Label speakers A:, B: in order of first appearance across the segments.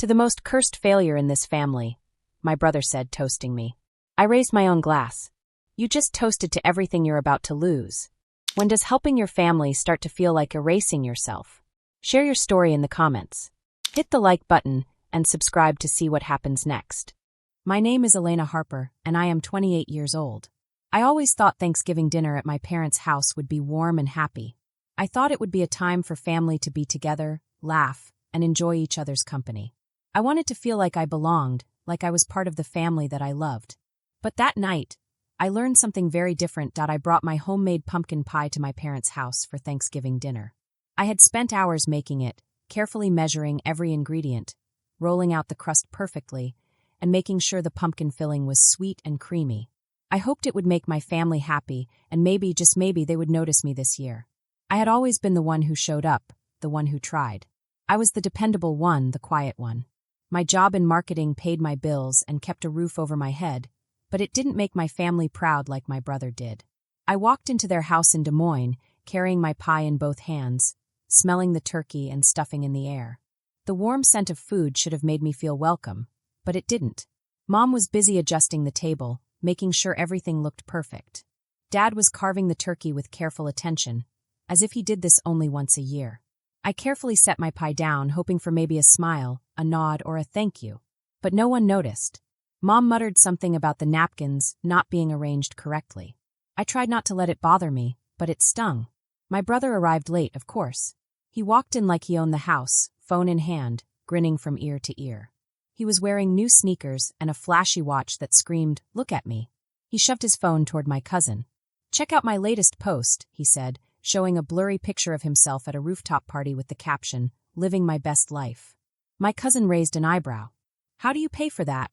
A: To the most cursed failure in this family, my brother said, toasting me. I raised my own glass. You just toasted to everything you're about to lose. When does helping your family start to feel like erasing yourself? Share your story in the comments. Hit the like button and subscribe to see what happens next. My name is Elena Harper, and I am 28 years old. I always thought Thanksgiving dinner at my parents' house would be warm and happy. I thought it would be a time for family to be together, laugh, and enjoy each other's company. I wanted to feel like I belonged, like I was part of the family that I loved. But that night, I learned something very different. I brought my homemade pumpkin pie to my parents' house for Thanksgiving dinner. I had spent hours making it, carefully measuring every ingredient, rolling out the crust perfectly, and making sure the pumpkin filling was sweet and creamy. I hoped it would make my family happy, and maybe, just maybe, they would notice me this year. I had always been the one who showed up, the one who tried. I was the dependable one, the quiet one. My job in marketing paid my bills and kept a roof over my head, but it didn't make my family proud like my brother did. I walked into their house in Des Moines, carrying my pie in both hands, smelling the turkey and stuffing in the air. The warm scent of food should have made me feel welcome, but it didn't. Mom was busy adjusting the table, making sure everything looked perfect. Dad was carving the turkey with careful attention, as if he did this only once a year. I carefully set my pie down, hoping for maybe a smile, a nod, or a thank you. But no one noticed. Mom muttered something about the napkins not being arranged correctly. I tried not to let it bother me, but it stung. My brother arrived late, of course. He walked in like he owned the house, phone in hand, grinning from ear to ear. He was wearing new sneakers and a flashy watch that screamed, "Look at me." He shoved his phone toward my cousin. "Check out my latest post," he said, showing a blurry picture of himself at a rooftop party with the caption, "Living my best life." My cousin raised an eyebrow. "How do you pay for that?"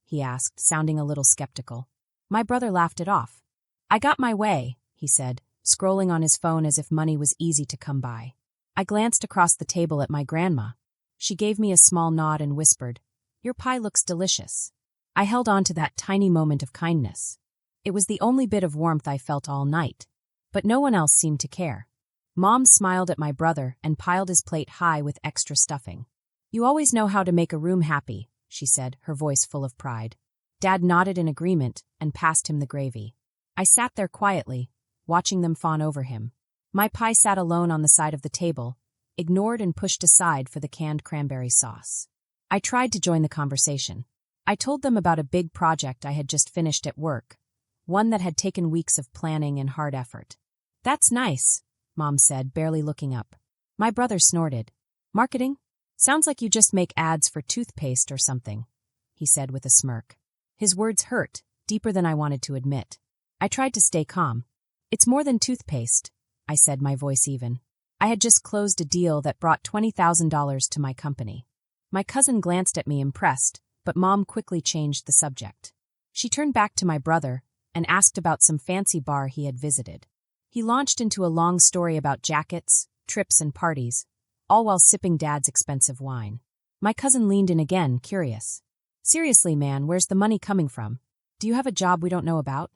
A: he asked, sounding a little skeptical. My brother laughed it off. "I got my way," he said, scrolling on his phone as if money was easy to come by. I glanced across the table at my grandma. She gave me a small nod and whispered, "Your pie looks delicious." I held on to that tiny moment of kindness. It was the only bit of warmth I felt all night. But no one else seemed to care. Mom smiled at my brother and piled his plate high with extra stuffing. "You always know how to make a room happy," she said, her voice full of pride. Dad nodded in agreement and passed him the gravy. I sat there quietly, watching them fawn over him. My pie sat alone on the side of the table, ignored and pushed aside for the canned cranberry sauce. I tried to join the conversation. I told them about a big project I had just finished at work, one that had taken weeks of planning and hard effort. "That's nice," Mom said, barely looking up. My brother snorted. "Marketing? Sounds like you just make ads for toothpaste or something," he said with a smirk. His words hurt, deeper than I wanted to admit. I tried to stay calm. "It's more than toothpaste," I said, my voice even. I had just closed a deal that brought $20,000 to my company. My cousin glanced at me impressed, but Mom quickly changed the subject. She turned back to my brother and asked about some fancy bar he had visited. He launched into a long story about jackets, trips, and parties, all while sipping Dad's expensive wine. My cousin leaned in again, curious. "Seriously, man, where's the money coming from? Do you have a job we don't know about?"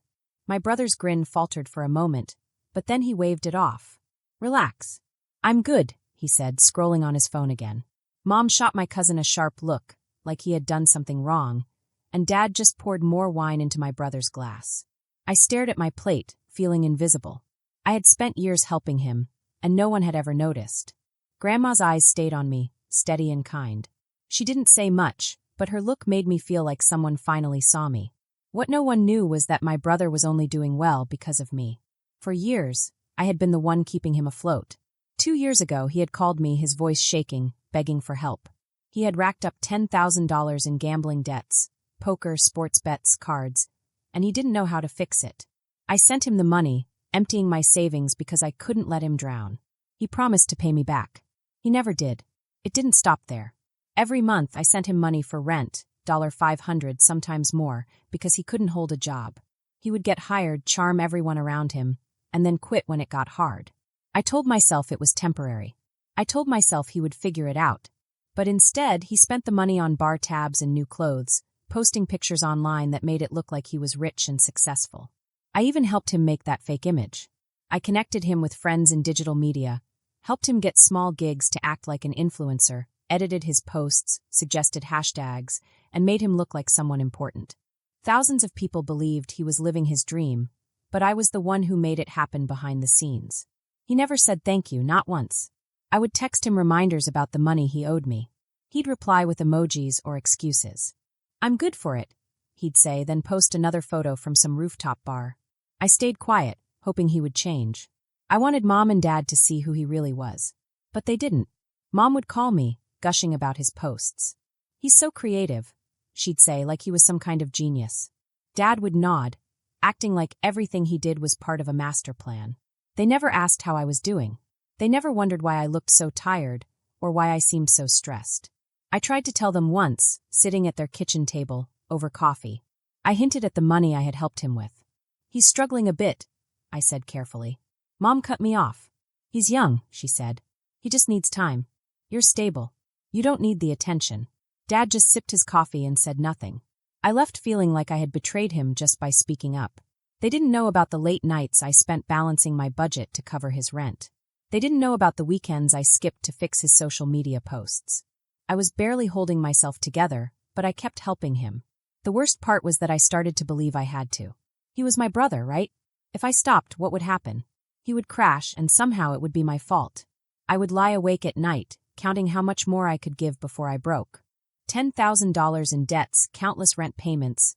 A: My brother's grin faltered for a moment, but then he waved it off. "Relax. I'm good," he said, scrolling on his phone again. Mom shot my cousin a sharp look, like he had done something wrong, and Dad just poured more wine into my brother's glass. I stared at my plate, feeling invisible. I had spent years helping him, and no one had ever noticed. Grandma's eyes stayed on me, steady and kind. She didn't say much, but her look made me feel like someone finally saw me. What no one knew was that my brother was only doing well because of me. For years, I had been the one keeping him afloat. 2 years ago, he had called me, his voice shaking, begging for help. He had racked up $10,000 in gambling debts, poker, sports bets, cards, and he didn't know how to fix it. I sent him the money, emptying my savings because I couldn't let him drown. He promised to pay me back. He never did. It didn't stop there. Every month I sent him money for rent, $500, sometimes more, because he couldn't hold a job. He would get hired, charm everyone around him, and then quit when it got hard. I told myself it was temporary. I told myself he would figure it out. But instead, he spent the money on bar tabs and new clothes, posting pictures online that made it look like he was rich and successful. I even helped him make that fake image. I connected him with friends in digital media, helped him get small gigs to act like an influencer, edited his posts, suggested hashtags, and made him look like someone important. Thousands of people believed he was living his dream, but I was the one who made it happen behind the scenes. He never said thank you, not once. I would text him reminders about the money he owed me. He'd reply with emojis or excuses. "I'm good for it," he'd say, then post another photo from some rooftop bar. I stayed quiet, hoping he would change. I wanted Mom and Dad to see who he really was. But they didn't. Mom would call me, gushing about his posts. "He's so creative," she'd say, like he was some kind of genius. Dad would nod, acting like everything he did was part of a master plan. They never asked how I was doing. They never wondered why I looked so tired or why I seemed so stressed. I tried to tell them once, sitting at their kitchen table, over coffee. I hinted at the money I had helped him with. "He's struggling a bit," I said carefully. Mom cut me off. "He's young," she said. "He just needs time. You're stable. You don't need the attention." Dad just sipped his coffee and said nothing. I left feeling like I had betrayed him just by speaking up. They didn't know about the late nights I spent balancing my budget to cover his rent. They didn't know about the weekends I skipped to fix his social media posts. I was barely holding myself together, but I kept helping him. The worst part was that I started to believe I had to. He was my brother, right? If I stopped, what would happen? He would crash, and somehow it would be my fault. I would lie awake at night, counting how much more I could give before I broke. $10,000 in debts, countless rent payments,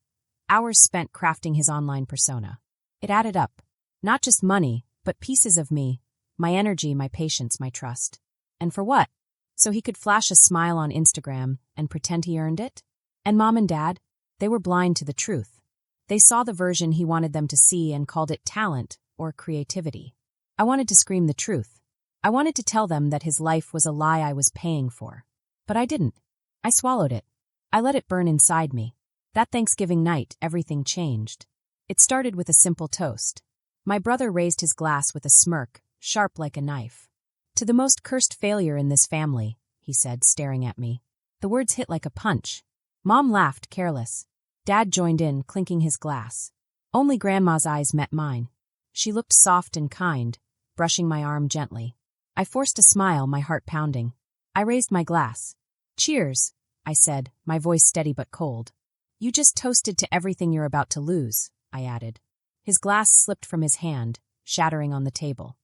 A: hours spent crafting his online persona. It added up. Not just money, but pieces of me, my energy, my patience, my trust. And for what? So he could flash a smile on Instagram and pretend he earned it? And Mom and Dad? They were blind to the truth. They saw the version he wanted them to see and called it talent or creativity. I wanted to scream the truth. I wanted to tell them that his life was a lie I was paying for. But I didn't. I swallowed it. I let it burn inside me. That Thanksgiving night, everything changed. It started with a simple toast. My brother raised his glass with a smirk, sharp like a knife. "To the most cursed failure in this family," he said, staring at me. The words hit like a punch. Mom laughed, careless. Dad joined in, clinking his glass. Only Grandma's eyes met mine. She looked soft and kind, brushing my arm gently. I forced a smile, my heart pounding. I raised my glass. "Cheers," I said, my voice steady but cold. "You just toasted to everything you're about to lose," I added. His glass slipped from his hand, shattering on the table.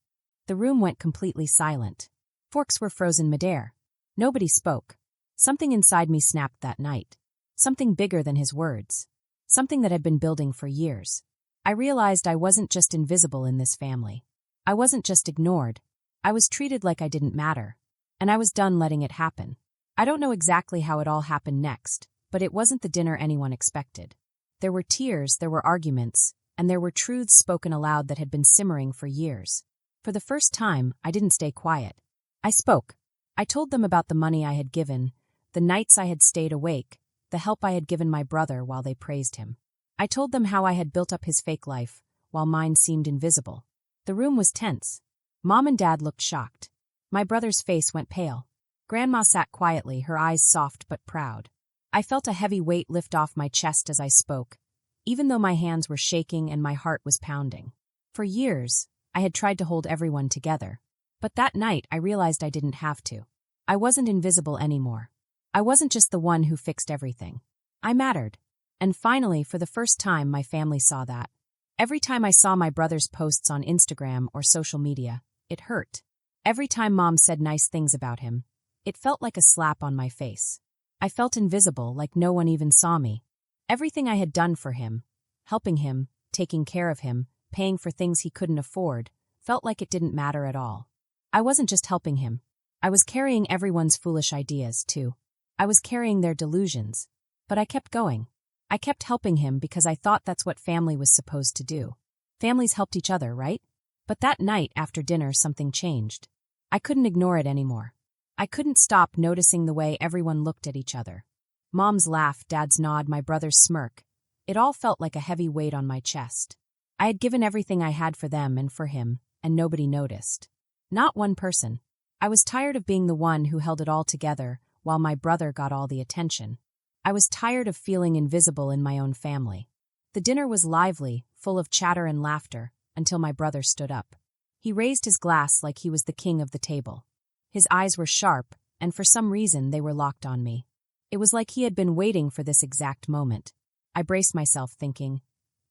A: The room went completely silent. Forks were frozen midair. Nobody spoke. Something inside me snapped that night. Something bigger than his words. Something that had been building for years. I realized I wasn't just invisible in this family. I wasn't just ignored. I was treated like I didn't matter. And I was done letting it happen. I don't know exactly how it all happened next, but it wasn't the dinner anyone expected. There were tears, there were arguments, and there were truths spoken aloud that had been simmering for years. For the first time, I didn't stay quiet. I spoke. I told them about the money I had given, the nights I had stayed awake, the help I had given my brother while they praised him. I told them how I had built up his fake life, while mine seemed invisible. The room was tense. Mom and Dad looked shocked. My brother's face went pale. Grandma sat quietly, her eyes soft but proud. I felt a heavy weight lift off my chest as I spoke, even though my hands were shaking and my heart was pounding. For years, I had tried to hold everyone together. But that night, I realized I didn't have to. I wasn't invisible anymore. I wasn't just the one who fixed everything. I mattered. And finally, for the first time, my family saw that. Every time I saw my brother's posts on Instagram or social media, it hurt. Every time Mom said nice things about him, it felt like a slap on my face. I felt invisible, like no one even saw me. Everything I had done for him, helping him, taking care of him, paying for things he couldn't afford, felt like it didn't matter at all. I wasn't just helping him. I was carrying everyone's foolish ideas, too. I was carrying their delusions. But I kept going. I kept helping him because I thought that's what family was supposed to do. Families helped each other, right? But that night after dinner, something changed. I couldn't ignore it anymore. I couldn't stop noticing the way everyone looked at each other. Mom's laugh, Dad's nod, my brother's smirk. It all felt like a heavy weight on my chest. I had given everything I had for them and for him, and nobody noticed. Not one person. I was tired of being the one who held it all together, while my brother got all the attention. I was tired of feeling invisible in my own family. The dinner was lively, full of chatter and laughter, until my brother stood up. He raised his glass like he was the king of the table. His eyes were sharp, and for some reason they were locked on me. It was like he had been waiting for this exact moment. I braced myself thinking,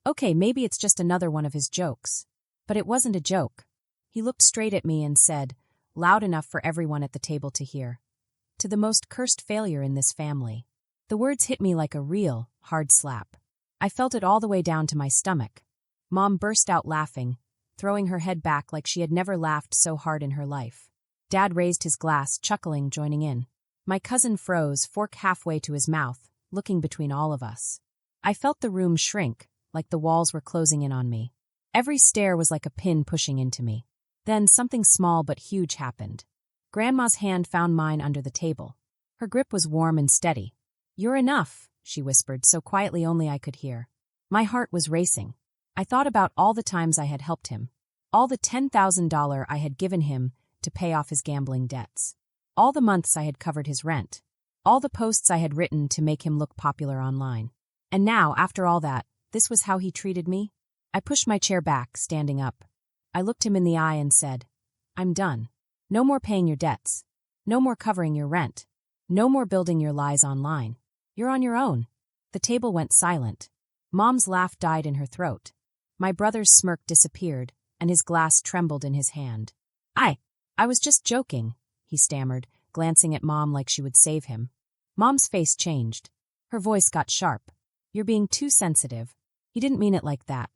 A: okay, maybe it's just another one of his jokes. But it wasn't a joke. He looked straight at me and said, loud enough for everyone at the table to hear, "To the most cursed failure in this family." The words hit me like a real, hard slap. I felt it all the way down to my stomach. Mom burst out laughing, throwing her head back like she had never laughed so hard in her life. Dad raised his glass, chuckling, joining in. My cousin froze, fork halfway to his mouth, looking between all of us. I felt the room shrink, like the walls were closing in on me. Every stare was like a pin pushing into me. Then something small but huge happened. Grandma's hand found mine under the table. Her grip was warm and steady. "You're enough," she whispered, so quietly only I could hear. My heart was racing. I thought about all the times I had helped him, all the $10,000 I had given him to pay off his gambling debts, all the months I had covered his rent, all the posts I had written to make him look popular online. And now, after all that, this was how he treated me? I pushed my chair back, standing up. I looked him in the eye and said, "I'm done. No more paying your debts. No more covering your rent. No more building your lies online. You're on your own." The table went silent. Mom's laugh died in her throat. My brother's smirk disappeared, and his glass trembled in his hand. I was just joking," he stammered, glancing at Mom like she would save him. Mom's face changed. Her voice got sharp. "You're being too sensitive. He didn't mean it like that.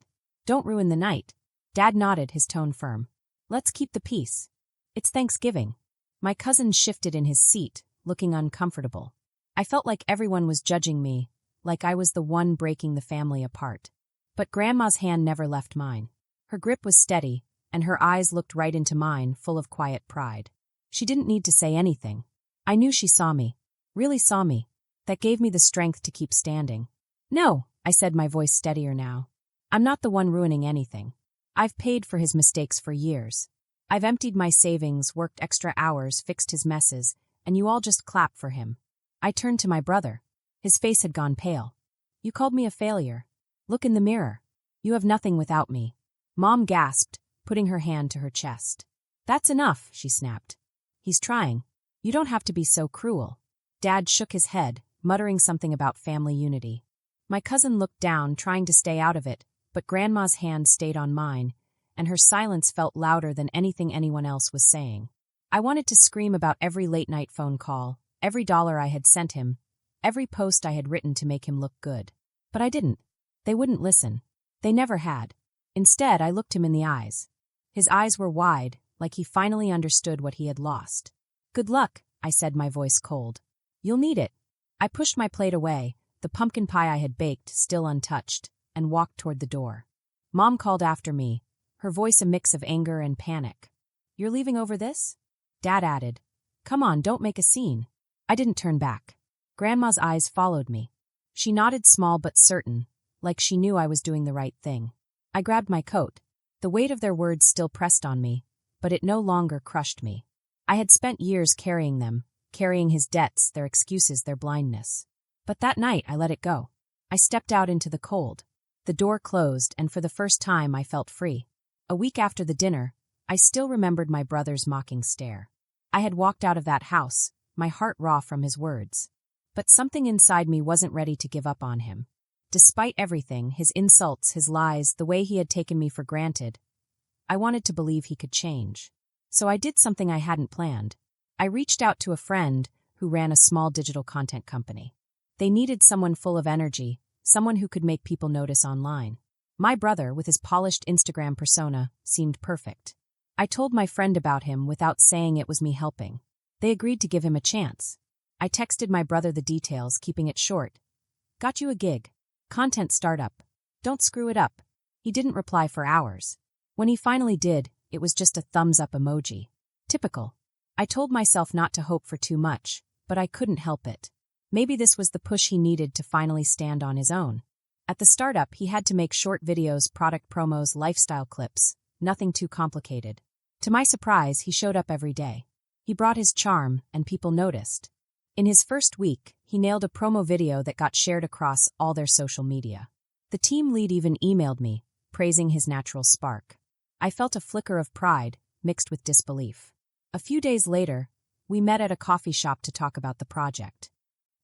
A: Don't ruin the night." Dad nodded, his tone firm. "Let's keep the peace. It's Thanksgiving." My cousin shifted in his seat, looking uncomfortable. I felt like everyone was judging me, like I was the one breaking the family apart. But Grandma's hand never left mine. Her grip was steady, and her eyes looked right into mine, full of quiet pride. She didn't need to say anything. I knew she saw me, really saw me. That gave me the strength to keep standing. "No," I said, my voice steadier now. "I'm not the one ruining anything. I've paid for his mistakes for years. I've emptied my savings, worked extra hours, fixed his messes, and you all just clap for him." I turned to my brother. His face had gone pale. "You called me a failure. Look in the mirror. You have nothing without me." Mom gasped, putting her hand to her chest. "That's enough," she snapped. "He's trying. You don't have to be so cruel." Dad shook his head, muttering something about family unity. My cousin looked down, trying to stay out of it, but Grandma's hand stayed on mine, and her silence felt louder than anything anyone else was saying. I wanted to scream about every late-night phone call, every dollar I had sent him, every post I had written to make him look good. But I didn't. They wouldn't listen. They never had. Instead, I looked him in the eyes. His eyes were wide, like he finally understood what he had lost. "Good luck," I said, my voice cold. "You'll need it." I pushed my plate away, the pumpkin pie I had baked still untouched, and walked toward the door. Mom called after me, her voice a mix of anger and panic. "You're leaving over this?" Dad added, "Come on, don't make a scene." I didn't turn back. Grandma's eyes followed me. She nodded, small but certain, like she knew I was doing the right thing. I grabbed my coat. The weight of their words still pressed on me, but it no longer crushed me. I had spent years carrying them, carrying his debts, their excuses, their blindness. But that night I let it go. I stepped out into the cold. The door closed, and for the first time I felt free. A week after the dinner, I still remembered my brother's mocking stare. I had walked out of that house, my heart raw from his words. But something inside me wasn't ready to give up on him. Despite everything, his insults, his lies, the way he had taken me for granted, I wanted to believe he could change. So I did something I hadn't planned. I reached out to a friend who ran a small digital content company. They needed someone full of energy, someone who could make people notice online. My brother, with his polished Instagram persona, seemed perfect. I told my friend about him without saying it was me helping. They agreed to give him a chance. I texted my brother the details, keeping it short. "Got you a gig. Content startup. Don't screw it up." He didn't reply for hours. When he finally did, it was just a thumbs-up emoji. Typical. I told myself not to hope for too much, but I couldn't help it. Maybe this was the push he needed to finally stand on his own. At the startup, he had to make short videos, product promos, lifestyle clips, nothing too complicated. To my surprise, he showed up every day. He brought his charm, and people noticed. In his first week, he nailed a promo video that got shared across all their social media. The team lead even emailed me, praising his natural spark. I felt a flicker of pride, mixed with disbelief. A few days later, We met at a coffee shop to talk about the project.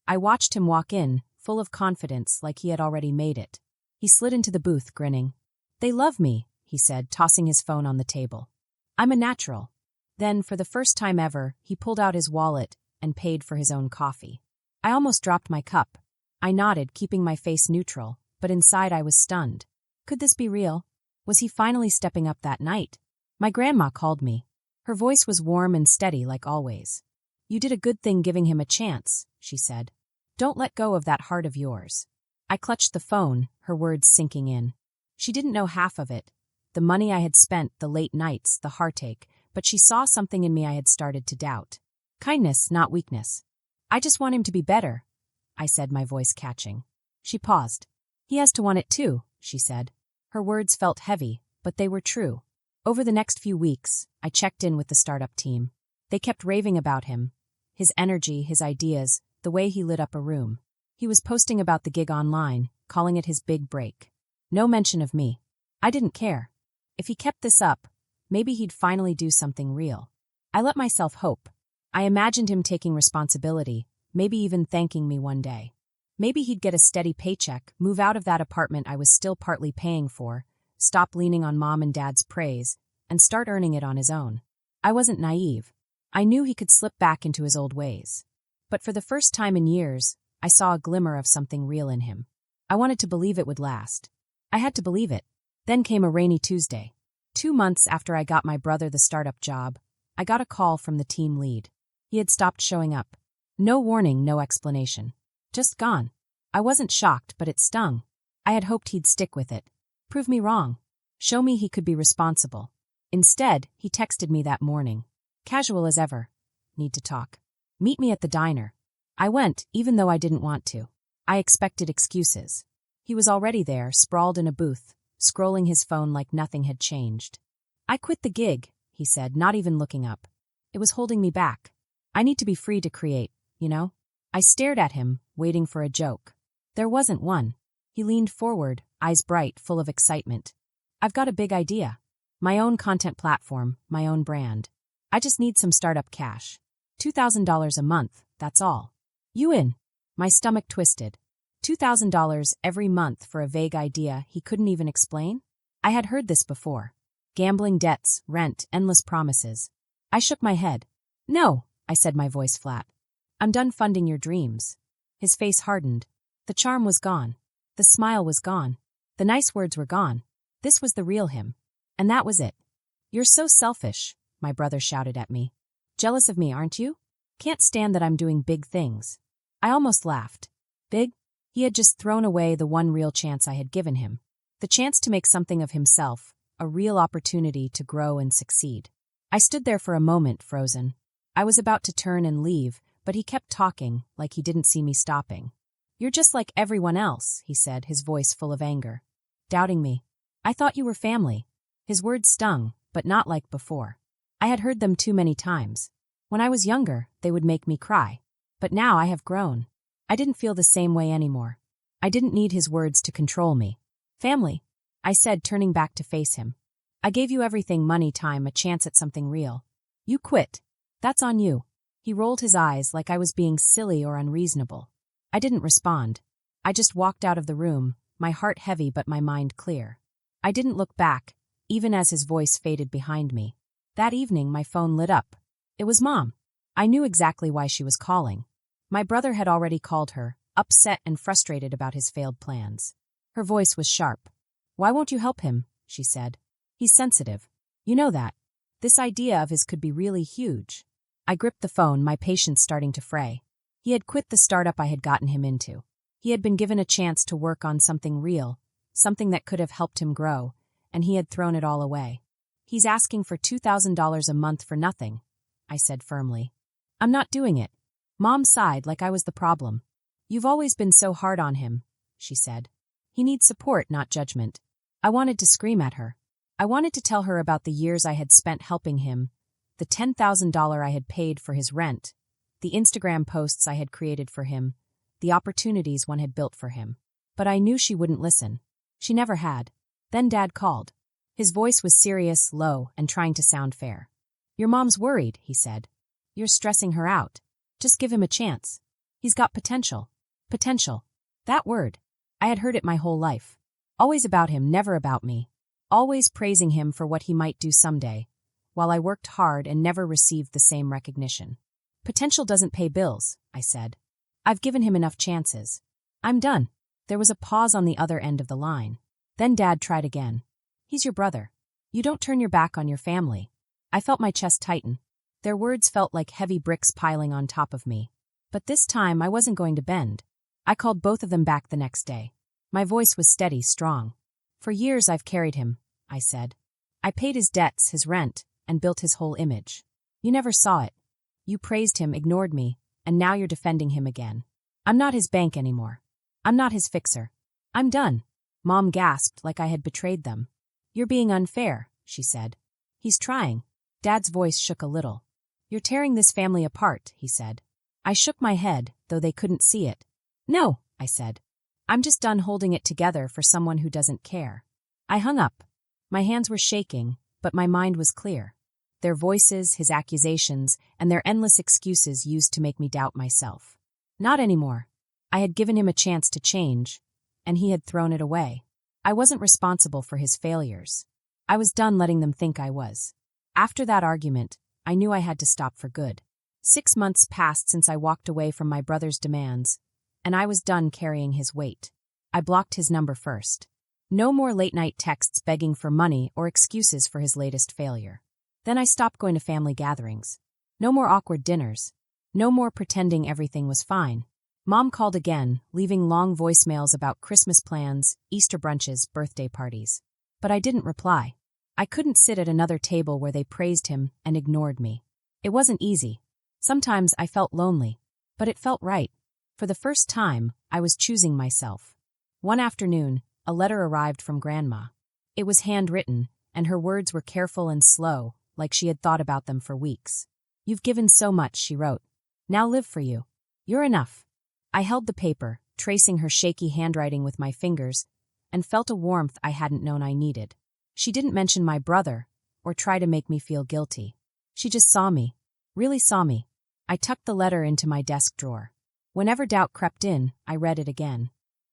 A: I watched him walk in, full of confidence like he had already made it. He slid into the booth, grinning. "They love me," he said, tossing his phone on the table. "I'm a natural." Then, for the first time ever, he pulled out his wallet and paid for his own coffee. I almost dropped my cup. I nodded, keeping my face neutral, but inside I was stunned. Could this be real? Was he finally stepping up that night? My grandma called me. Her voice was warm and steady like always. "You did a good thing giving him a chance," she said. "Don't let go of that heart of yours." I clutched the phone, her words sinking in. She didn't know half of it. The money I had spent, the late nights, the heartache, but she saw something in me I had started to doubt. Kindness, not weakness. "I just want him to be better," I said, my voice catching. She paused. "He has to want it too," she said. Her words felt heavy, but they were true. Over the next few weeks, I checked in with the startup team. They kept raving about him. His energy, his ideas, the way he lit up a room. He was posting about the gig online, calling it his big break. No mention of me. I didn't care. If he kept this up, maybe he'd finally do something real. I let myself hope. I imagined him taking responsibility, maybe even thanking me one day. Maybe he'd get a steady paycheck, move out of that apartment I was still partly paying for, stop leaning on mom and dad's praise, and start earning it on his own. I wasn't naive. I knew he could slip back into his old ways. But for the first time in years, I saw a glimmer of something real in him. I wanted to believe it would last. I had to believe it. Then came a rainy Tuesday. 2 months after I got my brother the startup job, I got a call from the team lead. He had stopped showing up. No warning, no explanation. Just gone. I wasn't shocked, but it stung. I had hoped he'd stick with it. Prove me wrong. Show me he could be responsible. Instead, he texted me that morning. Casual as ever. "Need to talk. Meet me at the diner." I went, even though I didn't want to. I expected excuses. He was already there, sprawled in a booth, scrolling his phone like nothing had changed. "I quit the gig," he said, not even looking up. "It was holding me back. I need to be free to create, you know?" I stared at him, waiting for a joke. There wasn't one. He leaned forward, eyes bright, full of excitement. "I've got a big idea. My own content platform, my own brand. I just need some startup cash. $2,000 a month, that's all. You in?" My stomach twisted. $2,000 every month for a vague idea he couldn't even explain? I had heard this before. Gambling debts, rent, endless promises. I shook my head. "No," I said, my voice flat. "I'm done funding your dreams." His face hardened. The charm was gone. The smile was gone. The nice words were gone. This was the real him. And that was it. "You're so selfish," my brother shouted at me. "Jealous of me, aren't you? Can't stand that I'm doing big things." I almost laughed. Big? He had just thrown away the one real chance I had given him. The chance to make something of himself, a real opportunity to grow and succeed. I stood there for a moment, frozen. I was about to turn and leave, but he kept talking, like he didn't see me stopping. "You're just like everyone else," he said, his voice full of anger. "Doubting me. I thought you were family." His words stung, but not like before. I had heard them too many times. When I was younger, they would make me cry. But now I have grown. I didn't feel the same way anymore. I didn't need his words to control me. "Family," I said, turning back to face him. "I gave you everything, money, time, a chance at something real. You quit. That's on you." He rolled his eyes like I was being silly or unreasonable. I didn't respond. I just walked out of the room, my heart heavy but my mind clear. I didn't look back, even as his voice faded behind me. That evening my phone lit up. It was Mom. I knew exactly why she was calling. My brother had already called her, upset and frustrated about his failed plans. Her voice was sharp. "Why won't you help him?" she said. "He's sensitive. You know that. This idea of his could be really huge." I gripped the phone, my patience starting to fray. He had quit the startup I had gotten him into. He had been given a chance to work on something real, something that could have helped him grow, and he had thrown it all away. "He's asking for $2,000 a month for nothing," I said firmly. "I'm not doing it." Mom sighed like I was the problem. "You've always been so hard on him," she said. "He needs support, not judgment." I wanted to scream at her. I wanted to tell her about the years I had spent helping him, the $10,000 I had paid for his rent, the Instagram posts I had created for him, the opportunities one had built for him. But I knew she wouldn't listen. She never had. Then Dad called. His voice was serious, low, and trying to sound fair. "Your mom's worried," he said. You're stressing her out. Just give him a chance. He's got potential. Potential. That word. I had heard it my whole life. Always about him, never about me. Always praising him for what he might do someday, while I worked hard and never received the same recognition. Potential doesn't pay bills, I said. I've given him enough chances. I'm done. There was a pause on the other end of the line. Then Dad tried again. He's your brother. You don't turn your back on your family. I felt my chest tighten. Their words felt like heavy bricks piling on top of me. But this time I wasn't going to bend. I called both of them back the next day. My voice was steady, strong. For years I've carried him, I said. I paid his debts, his rent, and built his whole image. You never saw it. You praised him, ignored me, and now you're defending him again. I'm not his bank anymore. I'm not his fixer. I'm done. Mom gasped like I had betrayed them. You're being unfair, she said. He's trying. Dad's voice shook a little. You're tearing this family apart, he said. I shook my head, though they couldn't see it. No, I said. I'm just done holding it together for someone who doesn't care. I hung up. My hands were shaking, but my mind was clear. Their voices, his accusations, and their endless excuses used to make me doubt myself. Not anymore. I had given him a chance to change, and he had thrown it away. I wasn't responsible for his failures. I was done letting them think I was. After that argument, I knew I had to stop for good. 6 months passed since I walked away from my brother's demands, and I was done carrying his weight. I blocked his number first. No more late-night texts begging for money or excuses for his latest failure. Then I stopped going to family gatherings. No more awkward dinners. No more pretending everything was fine. Mom called again, leaving long voicemails about Christmas plans, Easter brunches, birthday parties. But I didn't reply. I couldn't sit at another table where they praised him and ignored me. It wasn't easy. Sometimes I felt lonely, but it felt right. For the first time, I was choosing myself. One afternoon, a letter arrived from Grandma. It was handwritten, and her words were careful and slow, like she had thought about them for weeks. You've given so much, she wrote. Now live for you. You're enough. I held the paper, tracing her shaky handwriting with my fingers, and felt a warmth I hadn't known I needed. She didn't mention my brother, or try to make me feel guilty. She just saw me. Really saw me. I tucked the letter into my desk drawer. Whenever doubt crept in, I read it again.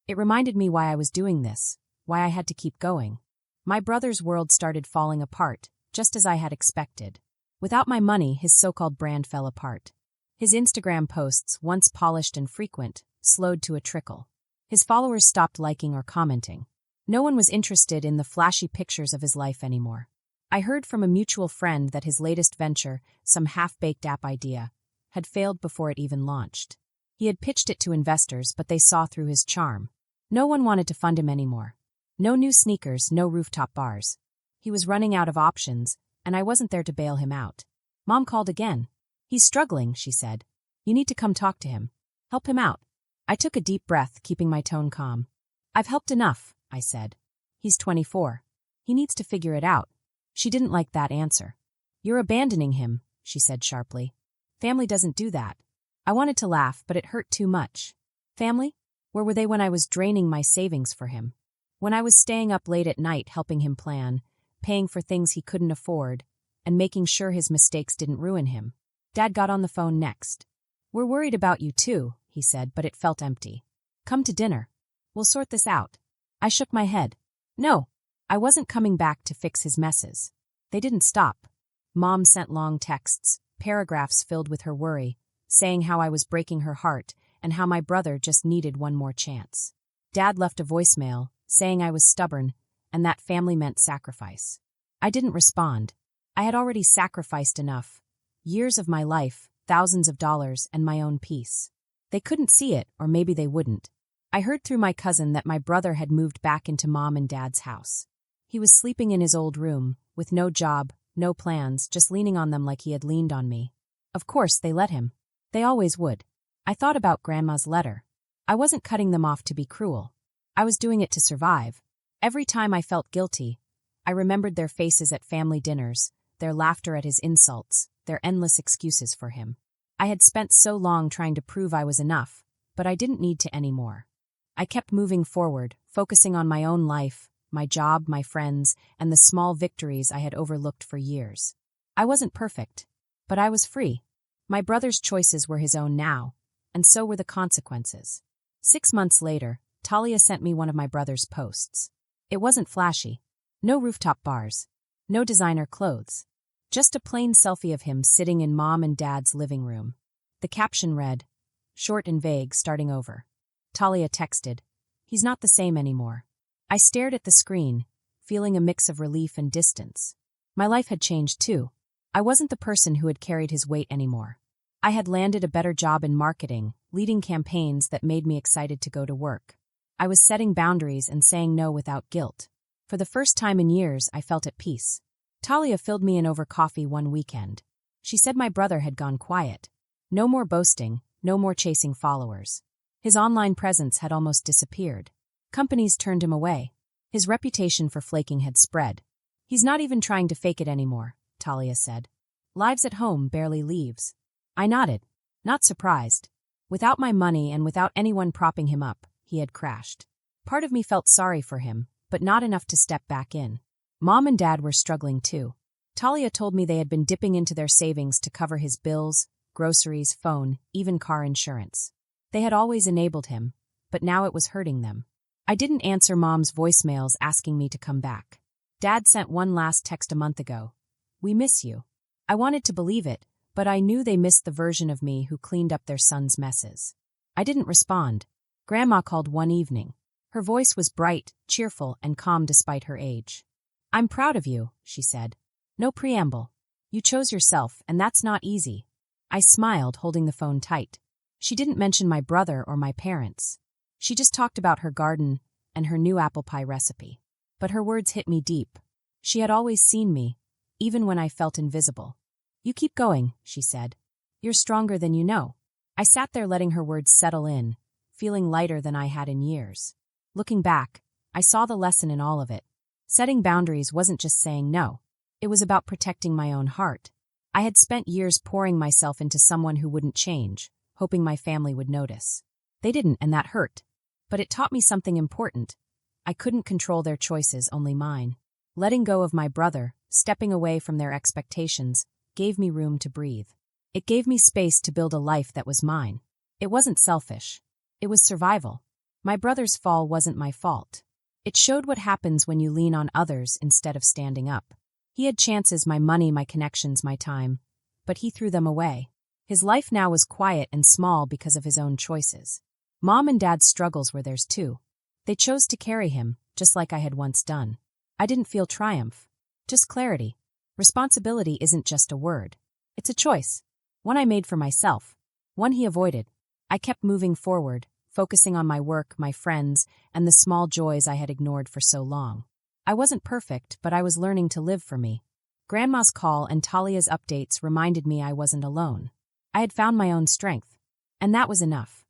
A: It reminded me why I was doing this, why I had to keep going. My brother's world started falling apart, just as I had expected. Without my money, his so-called brand fell apart. His Instagram posts, once polished and frequent, slowed to a trickle. His followers stopped liking or commenting. No one was interested in the flashy pictures of his life anymore. I heard from a mutual friend that his latest venture, some half-baked app idea, had failed before it even launched. He had pitched it to investors, but they saw through his charm. No one wanted to fund him anymore. No new sneakers, no rooftop bars. He was running out of options, and I wasn't there to bail him out. Mom called again. He's struggling, she said. You need to come talk to him. Help him out. I took a deep breath, keeping my tone calm. I've helped enough, I said. He's 24. He needs to figure it out. She didn't like that answer. You're abandoning him, she said sharply. Family doesn't do that. I wanted to laugh, but it hurt too much. Family? Where were they when I was draining my savings for him? When I was staying up late at night helping him plan, paying for things he couldn't afford, and making sure his mistakes didn't ruin him. Dad got on the phone next. We're worried about you too, he said, but it felt empty. Come to dinner. We'll sort this out. I shook my head. No, I wasn't coming back to fix his messes. They didn't stop. Mom sent long texts, paragraphs filled with her worry, saying how I was breaking her heart and how my brother just needed one more chance. Dad left a voicemail, saying I was stubborn and that family meant sacrifice. I didn't respond. I had already sacrificed enough. Years of my life, thousands of dollars, and my own peace. They couldn't see it, or maybe they wouldn't. I heard through my cousin that my brother had moved back into Mom and Dad's house. He was sleeping in his old room, with no job, no plans, just leaning on them like he had leaned on me. Of course, they let him. They always would. I thought about Grandma's letter. I wasn't cutting them off to be cruel. I was doing it to survive. Every time I felt guilty, I remembered their faces at family dinners, their laughter at his insults, their endless excuses for him. I had spent so long trying to prove I was enough, but I didn't need to anymore. I kept moving forward, focusing on my own life, my job, my friends, and the small victories I had overlooked for years. I wasn't perfect, but I was free. My brother's choices were his own now, and so were the consequences. 6 months later, Talia sent me one of my brother's posts. It wasn't flashy. No rooftop bars. No designer clothes. Just a plain selfie of him sitting in Mom and Dad's living room. The caption read, short and vague, starting over. Talia texted, "He's not the same anymore." I stared at the screen, feeling a mix of relief and distance. My life had changed too. I wasn't the person who had carried his weight anymore. I had landed a better job in marketing, leading campaigns that made me excited to go to work. I was setting boundaries and saying no without guilt. For the first time in years, I felt at peace. Talia filled me in over coffee one weekend. She said my brother had gone quiet. No more boasting, no more chasing followers. His online presence had almost disappeared. Companies turned him away. His reputation for flaking had spread. "He's not even trying to fake it anymore," Talia said. "Lives at home, barely leaves." I nodded, not surprised. Without my money and without anyone propping him up, he had crashed. Part of me felt sorry for him, but not enough to step back in. Mom and Dad were struggling too. Talia told me they had been dipping into their savings to cover his bills, groceries, phone, even car insurance. They had always enabled him, but now it was hurting them. I didn't answer Mom's voicemails asking me to come back. Dad sent one last text a month ago. "We miss you." I wanted to believe it, but I knew they missed the version of me who cleaned up their son's messes. I didn't respond. Grandma called one evening. Her voice was bright, cheerful, and calm despite her age. "I'm proud of you," she said. No preamble. "You chose yourself, and that's not easy." I smiled, holding the phone tight. She didn't mention my brother or my parents. She just talked about her garden and her new apple pie recipe. But her words hit me deep. She had always seen me, even when I felt invisible. "You keep going," she said. "You're stronger than you know." I sat there letting her words settle in, feeling lighter than I had in years. Looking back, I saw the lesson in all of it. Setting boundaries wasn't just saying no. It was about protecting my own heart. I had spent years pouring myself into someone who wouldn't change, hoping my family would notice. They didn't, and that hurt. But it taught me something important. I couldn't control their choices, only mine. Letting go of my brother, stepping away from their expectations, gave me room to breathe. It gave me space to build a life that was mine. It wasn't selfish. It was survival. My brother's fall wasn't my fault. It showed what happens when you lean on others instead of standing up. He had chances, my money, my connections, my time, but he threw them away. His life now was quiet and small because of his own choices. Mom and Dad's struggles were theirs too. They chose to carry him, just like I had once done. I didn't feel triumph, just clarity. Responsibility isn't just a word. It's a choice. One I made for myself. One he avoided. I kept moving forward, focusing on my work, my friends, and the small joys I had ignored for so long. I wasn't perfect, but I was learning to live for me. Grandma's call and Talia's updates reminded me I wasn't alone. I had found my own strength. And that was enough.